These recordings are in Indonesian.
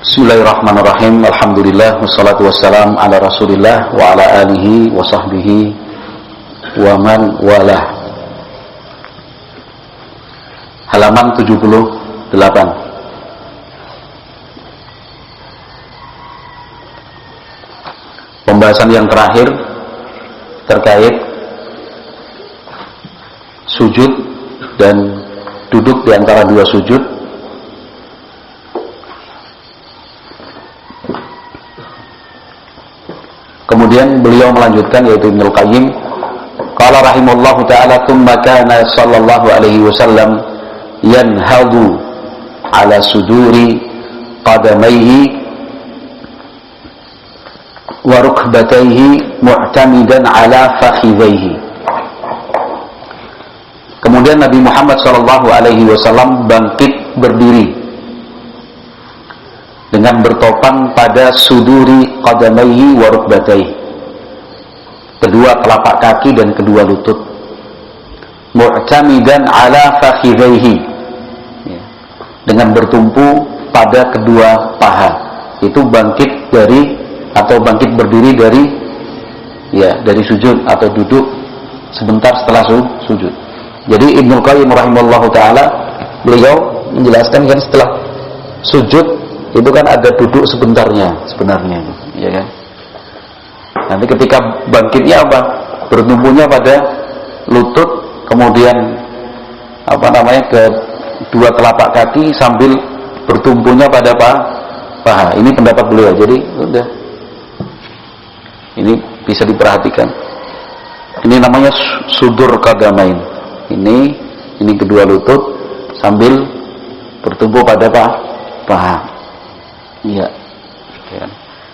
Bismillahirrahmanirrahim. Alhamdulillah wassalatu wassalam ala Rasulillah wa ala alihi wa sahbihi wa man walah. Halaman 78. Pembahasan yang terakhir terkait sujud dan duduk di antara dua sujud. Kemudian beliau melanjutkan, yaitu Ibnul Qayyim, qala rahimallahu ta'ala, thumma kana sallallahu alaihi wasallam yanhadu ala suduri qadamaihi wa rukbatayhi mu'tamidan ala fakhidhaihi. Kemudian Nabi Muhammad sallallahu alaihi wasallam bangkit berdiri dengan bertopang pada suduri qadamaihi wa rukbatayhi, kedua telapak kaki dan kedua lutut, mu'tamidan ala fakhidhaihi, dengan bertumpu pada kedua paha. Itu bangkit dari atau bangkit berdiri dari sujud atau duduk sebentar setelah sujud. Jadi Ibnul Qayyim rahimahullahu ta'ala, beliau menjelaskan kan setelah sujud itu kan ada duduk sebenarnya, ya kan? Nanti ketika bangkitnya apa? Bertumpunya pada lutut, kemudian ke dua telapak kaki sambil bertumpunya pada paha. Ini pendapat beliau. Jadi udah, ini bisa diperhatikan. Ini namanya sudur qadamain. Ini kedua lutut sambil bertumpu pada paha. Iya. Ya.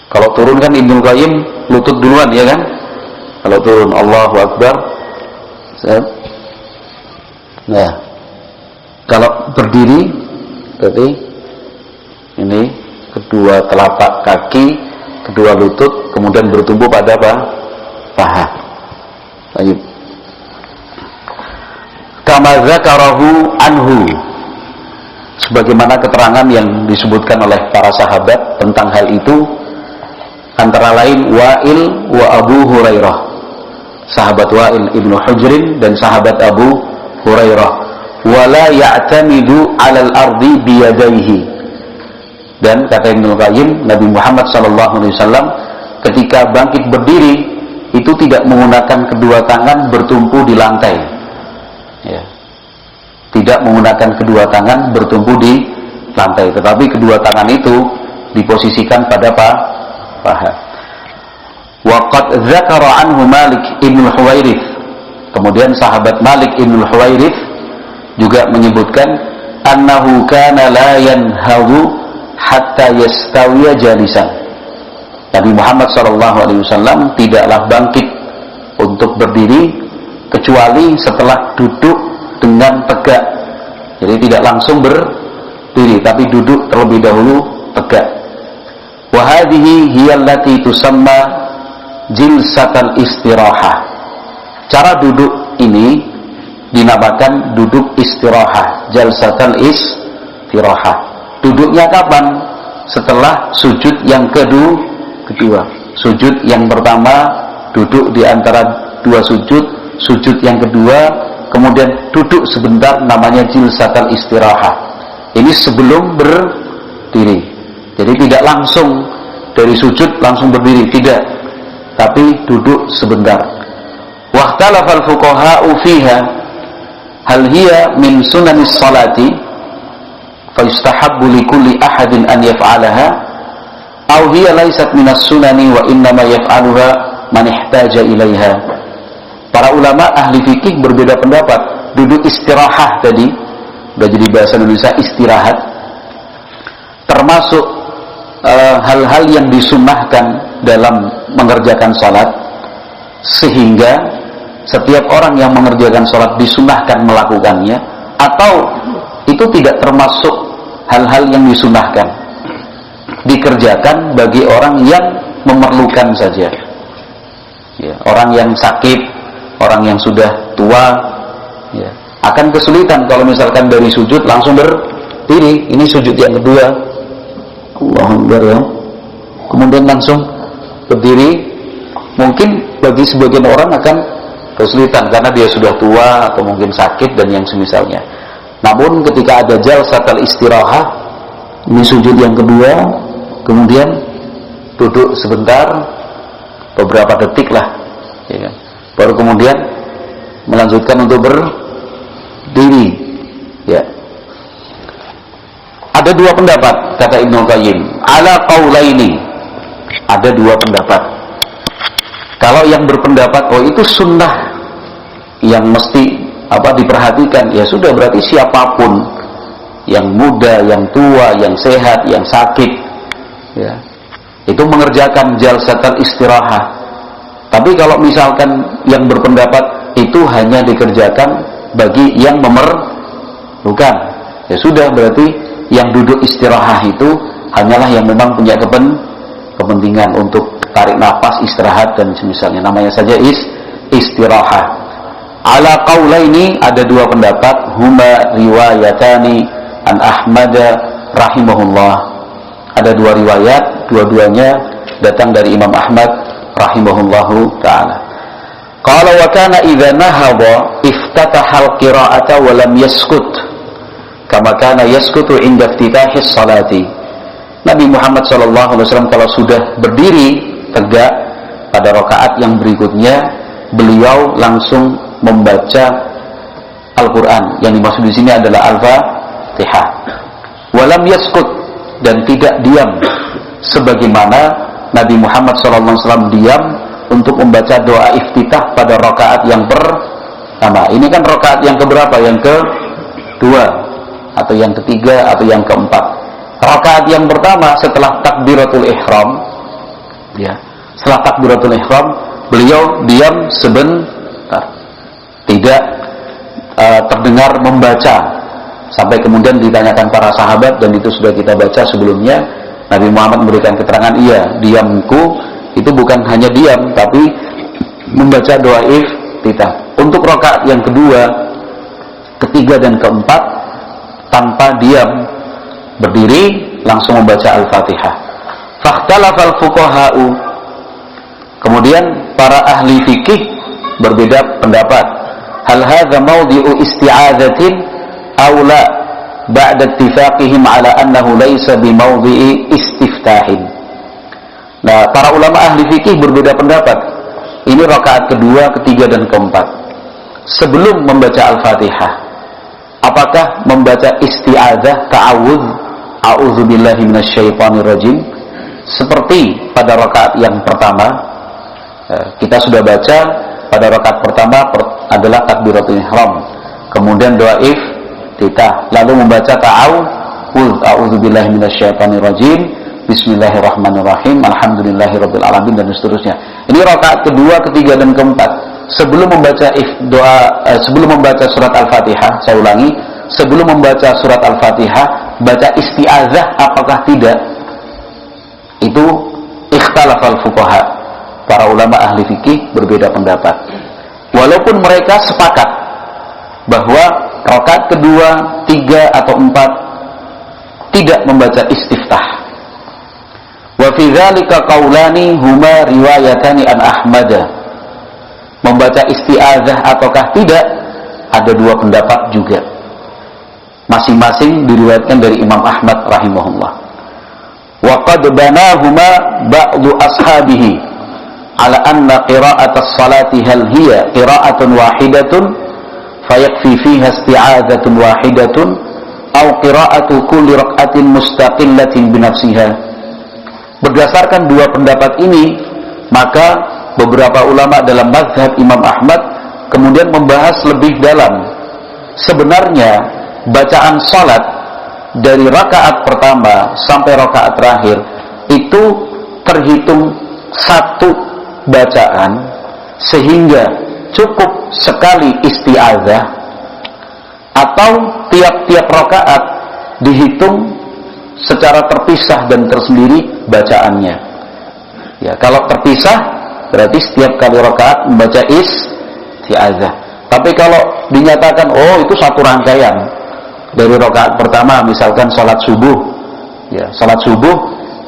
Kalau turun kan Ibnul Qayyim lutut duluan, ya kan? Kalau turun Allahu Akbar. Nah, kalau berdiri berarti ini kedua telapak kaki, kedua lutut, kemudian bertumpu pada paha. Lanjut. Kama dzakarahu anhu, sebagaimana keterangan yang disebutkan oleh para sahabat tentang hal itu, antara lain Wa'il wa Abu Hurairah, sahabat Wa'il ibnu Hujrin dan sahabat Abu Hurairah, wala ya'tamidu 'alal ardi biyadaihi. Dan kata Ibnu Qayyim, Nabi Muhammad SAW ketika bangkit berdiri itu tidak menggunakan kedua tangan bertumpu di lantai, ya. Tidak menggunakan kedua tangan bertumpu di lantai, tetapi kedua tangan itu diposisikan pada paha. Wa qad dzakara anhu Malik ibn Huwairits. Kemudian sahabat Malik ibn Huwairits juga menyebutkan annahu kana la yanhadu hatta yastawiya jalisan. Nabi Muhammad SAW tidaklah bangkit untuk berdiri kecuali setelah duduk dengan tegak. Jadi tidak langsung berdiri, tapi duduk terlebih dahulu tegak. Wa hadhihi hiya allati tusamma jilsatal istirahah. Cara duduk ini dinamakan duduk istirahah, jalsatal istirahah. Duduknya kapan? Setelah sujud yang kedua. Sujud yang pertama duduk di antara dua sujud yang kedua, kemudian duduk sebentar, namanya jilsatal istirahah. Ini sebelum berdiri. Jadi tidak langsung dari sujud langsung berdiri, tidak, tapi duduk sebentar. Wahtalafal fuqaha'u fiha hal hiya min sunanis salati fa yustahabbu likulli ahadin an yaf'alaha aw hiya laysat minas sunani wa innama yaf'aluha man ihtaja ilaiha. Para ulama ahli fikih berbeda pendapat. Duduk istirahah tadi, sudah jadi bahasa Indonesia istirahat, termasuk hal-hal yang disunnahkan dalam mengerjakan sholat, sehingga setiap orang yang mengerjakan sholat disunnahkan melakukannya, atau itu tidak termasuk hal-hal yang disunnahkan, dikerjakan bagi orang yang memerlukan saja, ya, orang yang sakit, orang yang sudah tua, ya, akan kesulitan kalau misalkan dari sujud langsung berdiri. Ini sujud yang kedua, Allahu Akbar ya. Kemudian langsung berdiri. Mungkin bagi sebagian orang akan kesulitan karena dia sudah tua atau mungkin sakit dan yang semisalnya. Namun ketika ada jalsatul istirahah, ini sujud yang kedua, kemudian duduk sebentar, beberapa detik lah, ya kan? Baru kemudian melanjutkan untuk berdiri. Ya. Ada dua pendapat kata Ibnu Qayyim. Ala qaulaini. Ada dua pendapat. Kalau yang berpendapat itu sunnah yang mesti diperhatikan, ya sudah berarti siapapun yang muda, yang tua, yang sehat, yang sakit, ya, itu mengerjakan jalsatul istirahah. Tapi kalau misalkan yang berpendapat itu hanya dikerjakan bagi yang memerlukan, ya sudah berarti yang duduk istirahah itu hanyalah yang memang punya kepentingan untuk tarik nafas, istirahat dan semisalnya, namanya saja istirahah. Ala qaulaini, ada dua pendapat, huma riwayatani an Ahmad rahimahullah. Ada dua riwayat, dua-duanya datang dari Imam Ahmad rahimahullahu taala. Qala wa kana idza nahadha iftataha al-qira'ata wa lam yaskut kama kana yaskutu 'inda iftitahis salati. Nabi Muhammad SAW kalau sudah berdiri tegak pada rakaat yang berikutnya, beliau langsung membaca Al-Quran. Yang dimaksud di sini adalah Al-Fatihah. Walam yaskut, dan tidak diam, sebagaimana Nabi Muhammad SAW diam untuk membaca doa iftitah pada rakaat yang pertama. Ini kan rakaat yang keberapa? Yang kedua, atau yang ketiga, atau yang keempat. Rakaat yang pertama setelah takbiratul ihram, ya, setelah takbiratul ihram beliau diam sebentar, tidak terdengar membaca, sampai kemudian ditanyakan para sahabat, dan itu sudah kita baca sebelumnya. Nabi Muhammad memberikan keterangan, iya, diamku itu bukan hanya diam, tapi membaca doa iftitah. Untuk rakaat yang kedua, ketiga dan keempat tanpa diam, berdiri langsung membaca Al-Fatihah. Fakhtalafal fuqaha'u, kemudian para ahli fikih berbeda pendapat. Hal hadza mawdi'u isti'adzatin aw la, ba'da ittifaqihim ala annahu laysa bi mawdi'i istiftahin. Nah, para ulama ahli fikih berbeda pendapat. Ini rakaat kedua, ketiga dan keempat. Sebelum membaca Al-Fatihah, apakah membaca isti'adzah, ta'awudz, a'udzubillahi minasyaitonirrajim, seperti pada rakaat yang pertama? Kita sudah baca pada rakaat pertama adalah takbiratul ihram, kemudian doa iftitah, lalu membaca ta'awudz, a'udzubillahi minasyaitonirrajim, bismillahirrahmanirrahim, alhamdulillahirabbil alamin, dan seterusnya. Ini rakaat kedua, ketiga dan keempat. Sebelum membaca sebelum membaca surat Al-Fatihah, saya ulangi, sebelum membaca surat Al-Fatihah, baca isti'adzah apakah tidak? Itu ikhtalafal fuqaha. Para ulama ahli fikih berbeda pendapat. Walaupun mereka sepakat bahwa rakaat kedua, tiga atau empat tidak membaca istiftah. Wa fi dzalika qaulani huma riwayatani an Ahmad. Membaca isti'adzah ataukah tidak, ada dua pendapat juga. Masing-masing diriwayatkan dari Imam Ahmad rahimahullah. Wa qad banahuma ba'du ashabihi ala anna qira'at as-salati hal hiya qira'atun wahidatun fayakfi fiha isti'adzatun wahidatun aw qira'atu kulli rak'atin mustaqillatin binafsiha. Berdasarkan dua pendapat ini, maka beberapa ulama dalam mazhab Imam Ahmad kemudian membahas lebih dalam. Sebenarnya bacaan salat dari rakaat pertama sampai rakaat terakhir itu terhitung satu bacaan, sehingga cukup sekali isti'adzah, atau tiap-tiap rakaat dihitung secara terpisah dan tersendiri bacaannya. Ya, kalau terpisah berarti setiap kali rakaat membaca isti'adzah. Tapi kalau dinyatakan itu satu rangkaian dari rakaat pertama, misalkan sholat subuh, Ya, salat subuh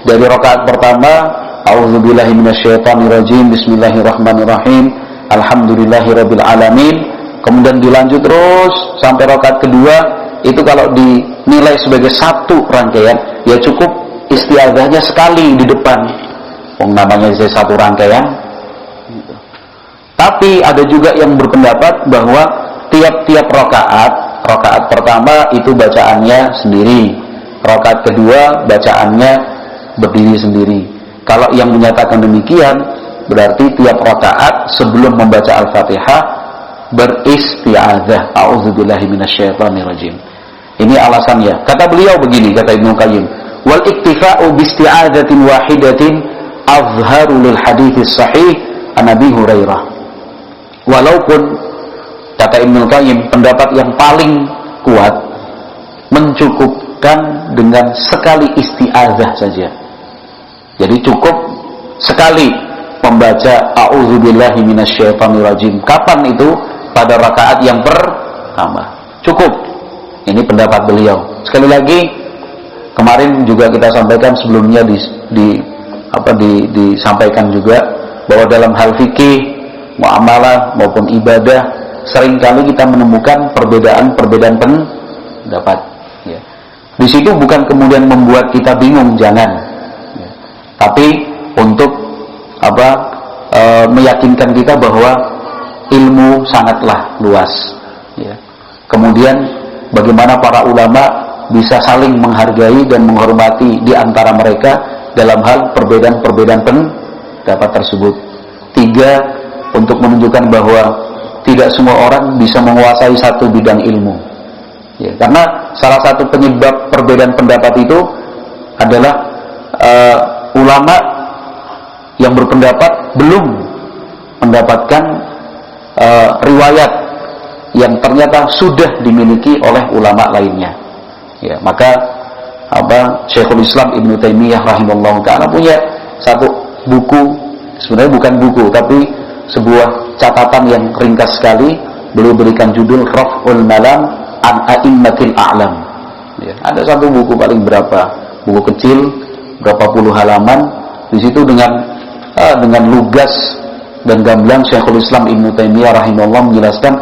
dari rakaat pertama, a'udzubillahi minasyaitonirrajim, bismillahirrahmanirrahim, alhamdulillahirabbil alamin. Kemudian dilanjut terus sampai rakaat kedua, itu kalau dinilai sebagai satu rangkaian, ya cukup isti'adzahnya sekali di depan. Namanya satu rangkaian. Tapi ada juga yang berpendapat bahwa tiap-tiap rakaat pertama itu bacaannya sendiri, rakaat kedua bacaannya berdiri sendiri. Kalau yang menyatakan demikian, berarti tiap rakaat sebelum membaca Al-Fatihah beristi'adzah, a'udzubillahi minasyaitonirrajim. Ini alasannya. Kata beliau begini, kata Ibnu Qayyim, wal iktifa'u biisti'adzatin wahidatin azharu lil hadits sahih an Abi Hurairah. Walaupun kata Ibnu Qayyim, pendapat yang paling kuat mencukupkan dengan sekali isti'adzah saja. Jadi cukup sekali membaca a'udzubillahi minasyaitonirrajim. Kapan itu? Pada rakaat yang pertama. Cukup. Ini pendapat beliau. Sekali lagi, kemarin juga kita sampaikan sebelumnya disampaikan juga bahwa dalam hal fikih, muamalah maupun ibadah, seringkali kita menemukan perbedaan pendapat. Ya. Di situ bukan kemudian membuat kita bingung, jangan. Ya. Tapi untuk meyakinkan kita bahwa ilmu sangatlah luas. Ya. Kemudian bagaimana para ulama bisa saling menghargai dan menghormati di antara mereka dalam hal perbedaan-perbedaan pendapat tersebut. 3, untuk menunjukkan bahwa tidak semua orang bisa menguasai satu bidang ilmu. Ya, karena salah satu penyebab perbedaan pendapat itu adalah ulama yang berpendapat belum mendapatkan riwayat yang ternyata sudah dimiliki oleh ulama lainnya. Ya, maka Syekhul Islam Ibnu Taimiyah rahimahullah ta'ala punya satu buku, sebenarnya bukan buku tapi sebuah catatan yang ringkas sekali. Beliau berikan judul Raf'ul Malam an A'immatil A'lam. Ya, ada satu buku paling buku kecil, berapa puluh halaman. Di situ dengan lugas dan gamblang Syekhul Islam Ibnu Taimiyah rahimahullah menjelaskan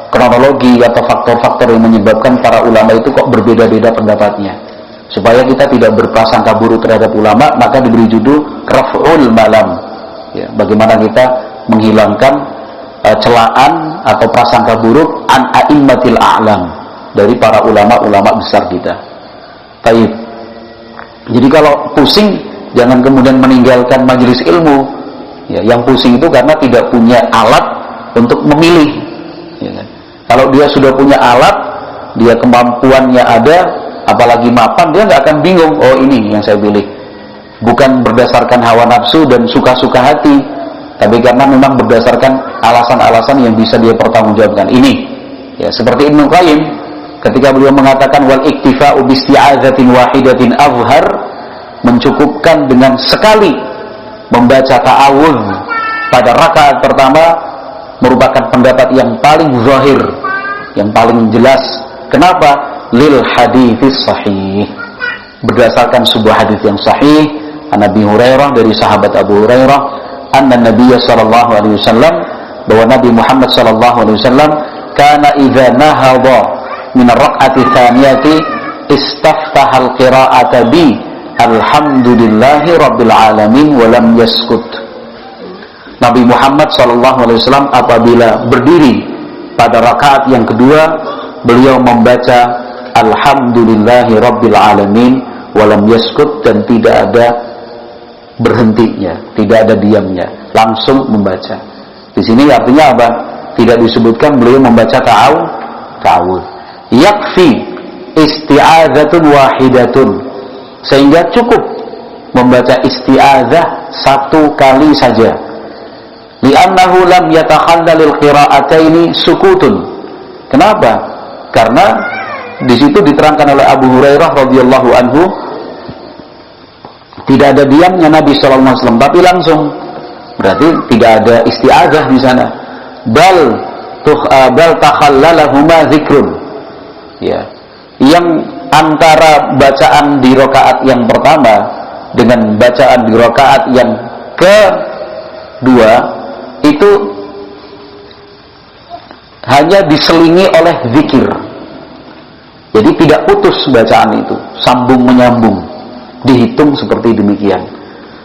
kronologi atau faktor-faktor yang menyebabkan para ulama itu kok berbeda-beda pendapatnya. Supaya kita tidak berprasangka buruk terhadap ulama, maka diberi judul Raf'ul Malam. Ya, bagaimana kita menghilangkan celaan atau prasangka buruk an a'immatil a'lam dari para ulama-ulama besar kita. Baik. Jadi kalau pusing, jangan kemudian meninggalkan majelis ilmu. Ya, yang pusing itu karena tidak punya alat untuk memilih. Ya, kan? Kalau dia sudah punya alat, dia kemampuannya ada, apalagi mapan, dia nggak akan bingung. Oh, ini yang saya pilih. Bukan berdasarkan hawa nafsu dan suka-suka hati, tapi karena memang berdasarkan alasan-alasan yang bisa dia pertanggungjawabkan. Ini, ya, seperti Ibnu Qayyim ketika beliau mengatakan wal iktifa'u bisti'adzatin wahidatin azhar, mencukupkan dengan sekali membaca ta'awudz pada rakaat pertama merupakan pendapat yang paling zahir, yang paling jelas. Kenapa? Lil hadits sahih, berdasarkan sebuah hadis yang sahih Nabi Hurairah, dari sahabat Abu Hurairah, anna Nabiy sallallahu alaihi wasallam, bahwa Nabi Muhammad sallallahu alaihi wasallam kana idza nahadha min ar-rak'ati tsaniyati istaftaha al-qira'ata bi alhamdulillahi rabbil alamin wa lam yaskut. Nabi Muhammad sallallahu alaihi wasallam apabila berdiri pada rakaat yang kedua, beliau membaca alhamdulillahi rabbil alamin wa lam yaskut, dan tidak ada berhentinya, tidak ada diamnya, langsung membaca. Di sini artinya apa? Tidak disebutkan beliau membaca ta'awudz. Yakfi isti'adzatun wahidatun, sehingga cukup membaca isti'adzah satu kali saja. Li'annahu lam yatakhallal qira'ataini sukutun. Kenapa? Karena di situ diterangkan oleh Abu Hurairah radhiyallahu anhu, tidak ada diamnya Nabi sallallahu alaihi wasallam, tapi langsung. Berarti tidak ada isti'adzah di sana. Bal takhallalahuma dzikrun. Ya. Yang antara bacaan di rakaat yang pertama dengan bacaan di rakaat yang kedua itu hanya diselingi oleh zikir. Jadi tidak putus bacaan itu, sambung menyambung, dihitung seperti demikian.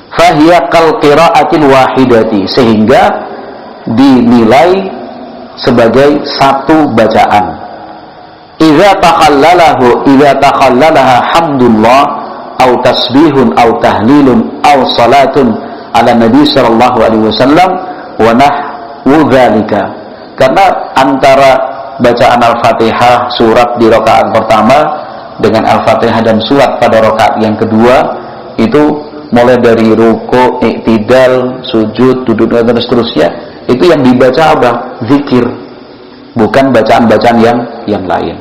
Fahiya kal qira'atil wahidati, sehingga dinilai sebagai satu bacaan. Idza takhallalaha hamdullah au tasbihun au tahlilun au salatun ala nabi sallallahu alaihi wasallam wa nahwu dzalika. Karena antara bacaan Al-Fatihah surat di rakaat pertama dengan Al-Fatihah dan surat pada rakaat yang kedua itu mulai dari ruku, i'tidal, sujud, duduk dan seterusnya, itu yang dibaca apa? Zikir, bukan bacaan-bacaan yang lain.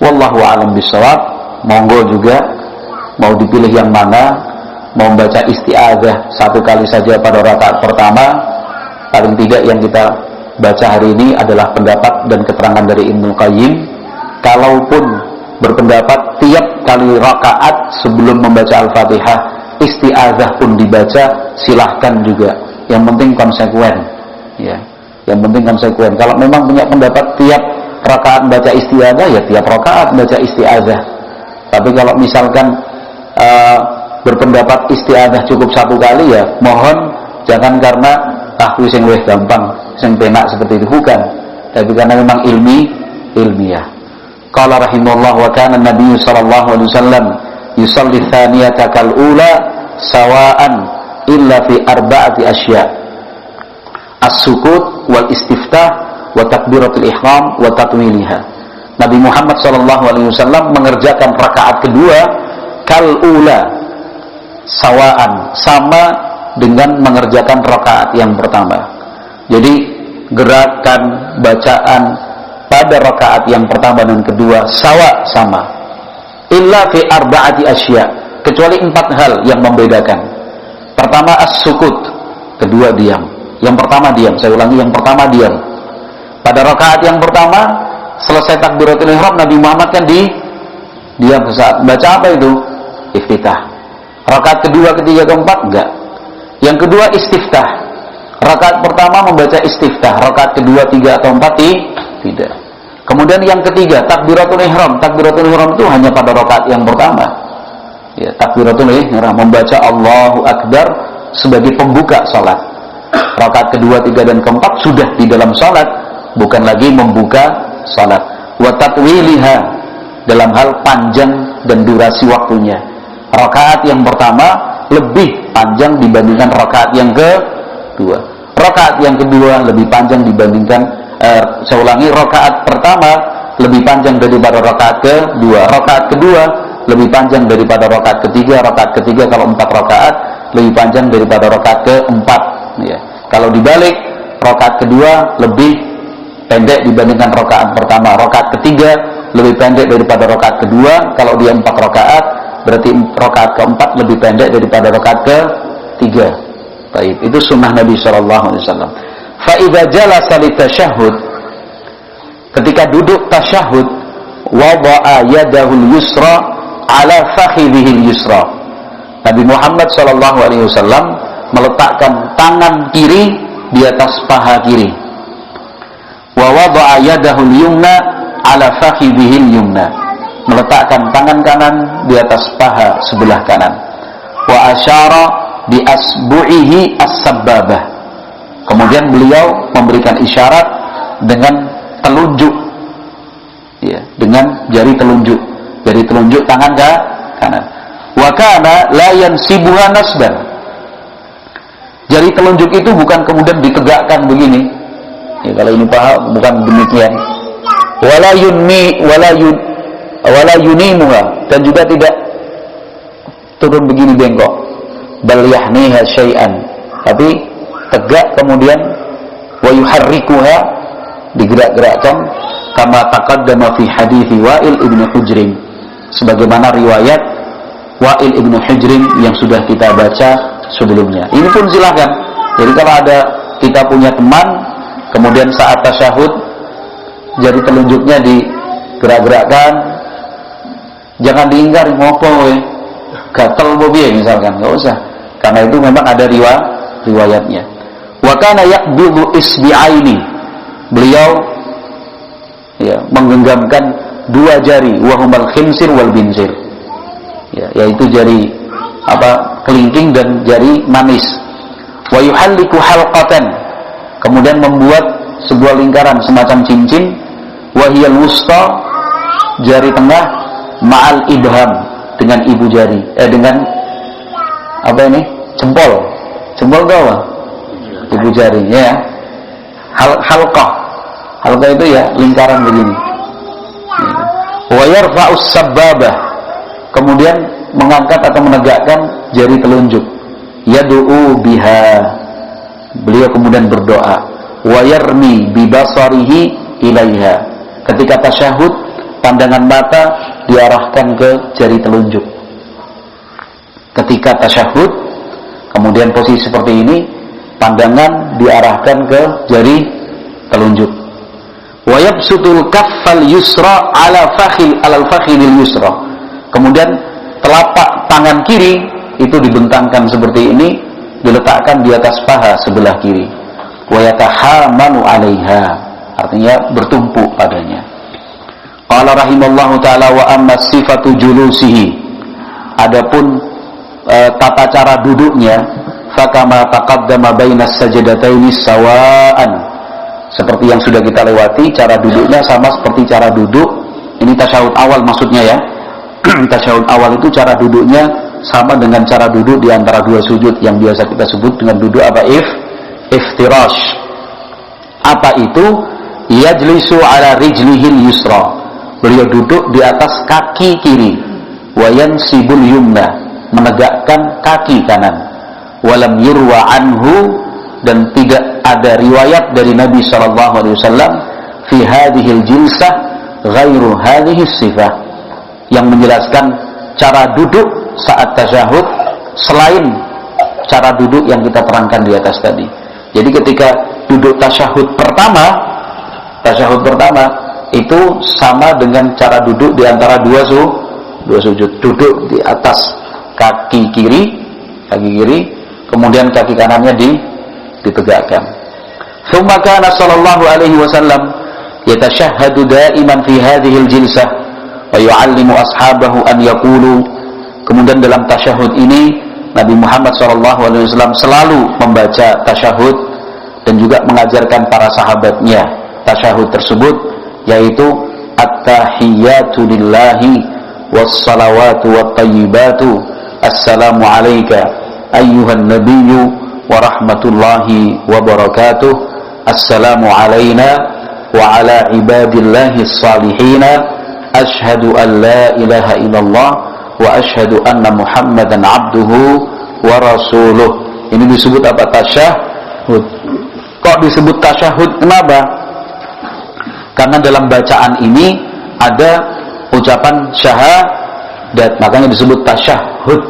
Wallahu a'lam bishawab. Monggo juga mau dipilih yang mana, mau baca isti'adzah satu kali saja pada rakaat pertama. Paling tidak yang kita baca hari ini adalah pendapat dan keterangan dari Ibnu Qayyim. Kalaupun berpendapat tiap kali rakaat sebelum membaca Al-Fatihah isti'adzah pun dibaca, silahkan juga. Yang penting konsekuen, ya. Yang penting konsekuen. Kalau memang punya pendapat tiap rakaat baca isti'adzah, ya tiap rakaat baca isti'adzah. Tapi kalau misalkan berpendapat isti'adzah cukup satu kali, ya mohon jangan karena wis sing luwih gampang, sing penak seperti itu, bukan. Tapi karena memang ilmiah. Qala rahimahullah wa kana Nabi sallallahu alaihi wasallam yusalli thaniyata kal ula sawaan illa fi arba'ati asya. As-sukut wal istiftah wa takbiratul ihram wa tatwiliha. Nabi Muhammad sallallahu alaihi wasallam mengerjakan rakaat kedua kal ula sawaan, sama dengan mengerjakan rakaat yang pertama. Jadi gerakan bacaan pada rakaat yang pertama dan kedua sama. Illa fi arba'ati asya, kecuali 4 hal yang membedakan. Pertama as-sukut, kedua diam. Yang pertama diam, saya ulangi, yang pertama diam. Pada rakaat yang pertama selesai takbiratul ihram, Nabi Muhammad kan diam sesaat. Baca apa itu? Iftitah. Rakaat kedua, ketiga, keempat enggak. Yang kedua istiftah. Rakaat pertama membaca istiftah, rakaat kedua, tiga atau empat tidak. Kemudian yang ketiga takbiratul ihram. Takbiratul ihram itu hanya pada rakaat yang pertama. Ya, takbiratul ihram membaca Allahu Akbar sebagai pembuka salat. Rakaat kedua, tiga dan keempat sudah di dalam salat, bukan lagi membuka salat. Wa tatwiliha, dalam hal panjang dan durasi waktunya. Rakaat yang pertama lebih panjang dibandingkan rakaat yang kedua. Rakaat yang kedua lebih panjang dibandingkan saya ulangi, rakaat pertama lebih panjang daripada rakaat kedua. Rakaat kedua lebih panjang daripada rakaat ketiga. Rakaat ketiga kalau 4 rakaat lebih panjang daripada rakaat keempat. Ya. Kalau dibalik, rakaat kedua lebih pendek dibandingkan rakaat pertama. Rakaat ketiga lebih pendek daripada rakaat kedua. Kalau dia 4 rakaat, berarti rakaat keempat lebih pendek daripada rakaat ketiga. Baik, itu sunnah Nabi sallallahu alaihi wasallam. Fa idza jalasa litasyahhud, ketika duduk tasyahud, wada'a yadahu al-yusra ala fakhidhihi al-yusra. Nabi Muhammad sallallahu alaihi wasallam meletakkan tangan kiri di atas paha kiri. Wa wada'a yadahu al-yumna ala fakhidhihi al-yumna. Meletakkan tangan kanan di atas paha sebelah kanan. Wa asyara bi asbu'ihi as-sabbabah. Kemudian beliau memberikan isyarat dengan telunjuk, ya, dengan jari telunjuk tangan kanan. Wa kana la yansibuha nasban. Jari telunjuk itu bukan kemudian ditegakkan begini. Ya, kalau ini paham, bukan demikian. Wala yunimuha, dan juga tidak turun begini bengkok. Bal yahniha syai'an, tapi tegak kemudian wa yuharrikuha, digerak-gerakkan, kama taqaddama fi hadithi Wa'il ibn Hujrin, sebagaimana riwayat Wa'il ibn Hujrin yang sudah kita baca sebelumnya. Ini pun silakan. Jadi kalau ada kita punya teman kemudian saat tasyahud jari telunjuknya digerak-gerakkan, Jangan diingkari ngopo we. Gatel apa piye misalkan, enggak usah. Karena itu memang ada riwayatnya. Wa kana yaqbidu isbi'aini. Beliau ya menggenggamkan 2 jari, wa humal khinsir wal binsir. Ya, yaitu jari kelingking dan jari manis. Wa yuhalliku halqatan. Kemudian membuat sebuah lingkaran semacam cincin, wa hiyal wusta, jari tengah, ma'al ibham, dengan ibu jari, dengan jempol itu apa? Ibu jari, ya. Halqah itu ya lingkaran begini. Wa yarfa'us sababah, kemudian mengangkat atau menegakkan jari telunjuk. Yad'u biha, beliau kemudian berdoa. Wa yarmi bi basarihi ilaiha, ketika tasyahud pandangan mata diarahkan ke jari telunjuk. Ketika tasyahud kemudian posisi seperti ini, pandangan diarahkan ke jari telunjuk. Wa yabsutul kaffal yusra ala fakhidil yusra, kemudian telapak tangan kiri itu dibentangkan seperti ini, diletakkan di atas paha sebelah kiri. Wa yatahamanu 'alaiha, artinya bertumpu padanya. Qala rahimallahu ta'ala wa amma sifatu julusihi, adapun tata cara duduknya, fakama taqaddama bainas sajdataini sawaan, seperti yang sudah kita lewati, cara duduknya sama seperti cara duduk ini tasyahud awal maksudnya ya. Tasyahud awal itu cara duduknya sama dengan cara duduk di antara 2 sujud yang biasa kita sebut dengan duduk iftirash. Apa itu? Yajlisu ala rijlihil yusra, beliau duduk di atas kaki kiri. Wa yansibul yumna, menegakkan kaki kanan. Walam yurwa anhu, dan tidak ada riwayat dari Nabi SAW fi hadhil jilsah ghairu hadhis sifah, yang menjelaskan cara duduk saat tasyahud selain cara duduk yang kita terangkan di atas tadi. Jadi ketika duduk tasyahud pertama itu sama dengan cara duduk di antara 2 sujud. Duduk di atas kaki kiri, kemudian kaki kanannya ditegakkan. Tsumma kana sallallahu alaihi wasallam yatashahhadu da'iman fi hadhihi al-jilsah wa yu'allimu ashabahu an yaqulu. Kemudian dalam tasyahud ini Nabi Muhammad SAW selalu membaca tasyahud dan juga mengajarkan para sahabatnya tasyahud tersebut, yaitu at-tahiyyatu lillahi was-salawatu wat-tayyibatu assalamu alayka ayyuhan nabiyyu wa rahmatullahi wa barakatuh, assalamu alayna wa ala ibadillahi as-salihina, ashhadu an la ilaha illallah wa ashhadu anna muhammadan abduhu wa rasuluh. Ini disebut apa? Tasyahud. Kok disebut tasyahud? Kenapa? Karena dalam bacaan ini ada ucapan syahadat, makanya disebut tasyahud.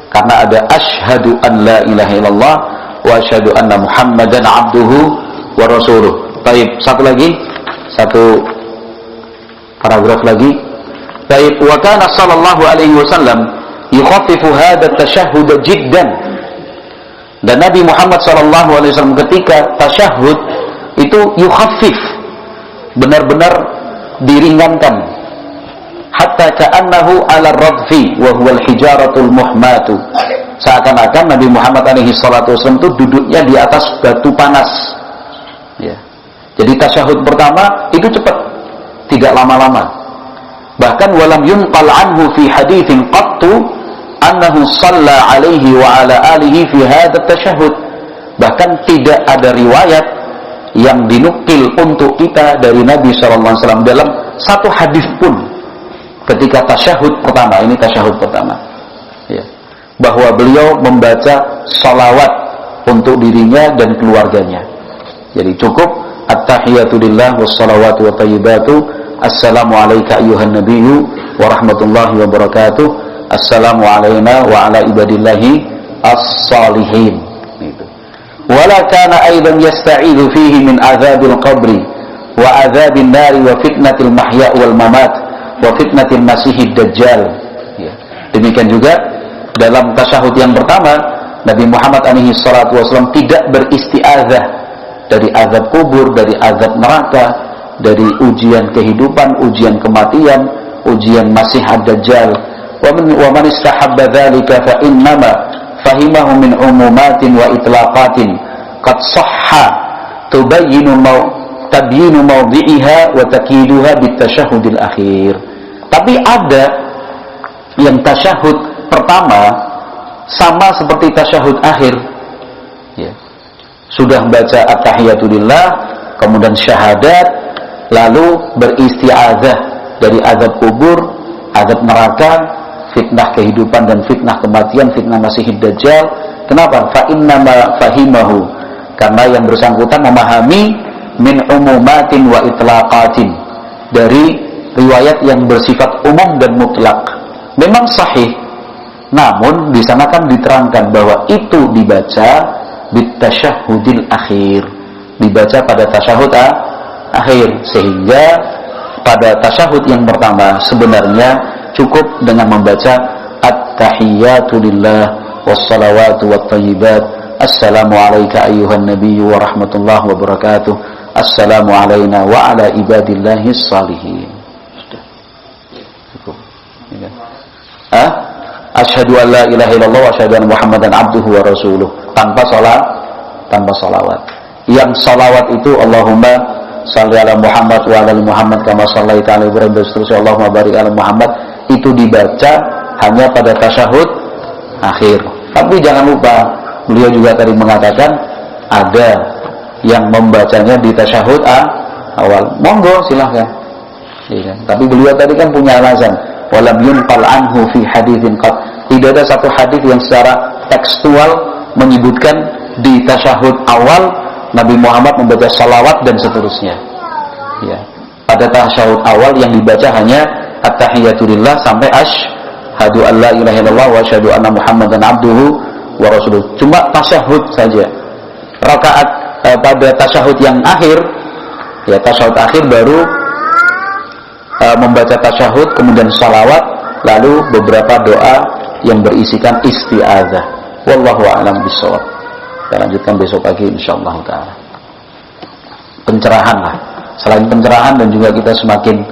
Karena ada asyhadu an la ilaha illallah wa asyhadu anna muhammadan abduhu wa rasuluh. Baik, satu paragraf lagi. Baik, wa kana sallallahu alaihi wasallam yukhaffifu hadha at-tashahhud jiddan. Dan Nabi Muhammad sallallahu alaihi wasallam ketika tasyahud itu yukhaffif, benar-benar diringankan, hatta ka'annahu ala radfi wa huwa al-hijaratul muhmatu, seakan-akan Nabi Muhammad alaihi salatu wasallam itu duduknya di atas batu panas ya. Jadi tasyahud pertama itu cepat, tidak lama-lama. Bahkan walam yunqal anhu fi haditsin qattu annahu shalla alaihi wa ala alihi fi hadha tasyahud. Bahkan tidak ada riwayat yang dinukil untuk kita dari Nabi SAW dalam satu hadis pun ketika tasyahud pertama, ini tasyahud pertama ya, bahwa beliau membaca salawat untuk dirinya dan keluarganya. Jadi cukup at-tahiyatu lillah wassalawatu wa tayyibatu, assalamu alayka ayyuhan nabiyyu wa rahmatullahi wa barakatuh, assalamu alayna wa ala ibadillahi as-salihin. Wala kana aidan yasta'idhu fihi min adzabil qabri wa adzabin nari wa fitnatil mahya wal mamat wa fitnatil masihid dajjal. Ya. Demikian juga dalam tasyahud yang pertama, Nabi Muhammad alaihi salatu wasallam tidak beristi'adzah dari azab kubur, dari azab neraka, dari ujian kehidupan, ujian kematian, ujian Masih ad-Dajjal. Wa man istahabba dzalika fa innama fahimahu min umumatin wa itlaqatin qad sahha tubayyinu mawdhi'iha wa takiduha bitasyahhudil akhir. Tapi ada yang tasyahud pertama sama seperti tasyahud akhir, ya. Sudah baca at-tahiyatulillah, kemudian syahadat, lalu beristi'adzah dari azab kubur, azab neraka, fitnah kehidupan dan fitnah kematian, fitnah Masihid Dajjal. Kenapa? Fa innama fahimahu, karena yang bersangkutan memahami min umumatin wa itlaqatin, dari riwayat yang bersifat umum dan mutlak. Memang sahih, namun di sana kan diterangkan bahwa itu dibaca bitasyahhudil akhir, dibaca pada tasyahud akhir, sehingga pada tasyahud yang pertama sebenarnya cukup dengan membaca at-tahiyatu lillah wassalawatu wattayyibat, assalamu alayka ayyuhan nabiyyu wa rahmatullahi wa barakatuh, assalamu alayna wa ala ibadillahis salihin. Sudah cukup, ya. Asyhadu an la ilaha illallah wa asyhadu anna Muhammadan abduhu wa rasuluh, tanpa salawat. Yang salawat itu Allahumma shalli ala Muhammad wa ala Muhammad kama shallaita ala Ibrahim wa seterusnya, Allahumma barik ala Muhammad, itu dibaca hanya pada tasyahud akhir. Tapi jangan lupa, beliau juga tadi mengatakan ada yang membacanya di tasyahud awal. Monggo silahkan, ya. Tapi beliau tadi kan punya alasan, walam yunqal anhu fi haditsin qat. Tidak ada satu hadis yang secara tekstual menyebutkan di tasyahud awal Nabi Muhammad membaca salawat dan seterusnya. Ya. Pada tasyahud awal yang dibaca hanya at-tahiyatulillah sampai asyhadu an la ilaha illallah wa asyhadu anna Muhammadan abduhu wa rasuluh. Cuma tasyahud saja. Rakaat pada tasyahud yang akhir, ya tasyahud akhir baru membaca tasyahud, kemudian salawat, lalu beberapa doa yang berisikan isti'adzah. Wallahu a'lam bishawab. Kita lanjutkan besok pagi insyaallah taala. Pencerahan lah. Selain pencerahan, dan juga kita semakin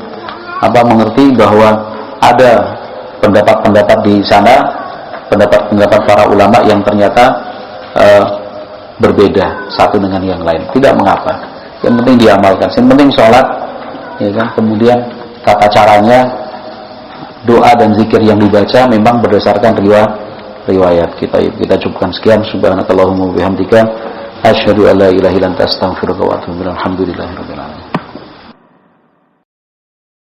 mengerti bahwa ada pendapat-pendapat di sana, pendapat-pendapat para ulama yang ternyata berbeda satu dengan yang lain. Tidak mengapa. Yang penting diamalkan. Yang penting sholat, ya kan? Kemudian tata caranya, doa dan zikir yang dibaca memang berdasarkan riwayat. Kita cukupkan sekian. Subhanakallahumma wa bihamdika asyhadu an la ilaha illa anta astaghfiruka wa atubu ilaik. Alhamdulillahirabbil alamin.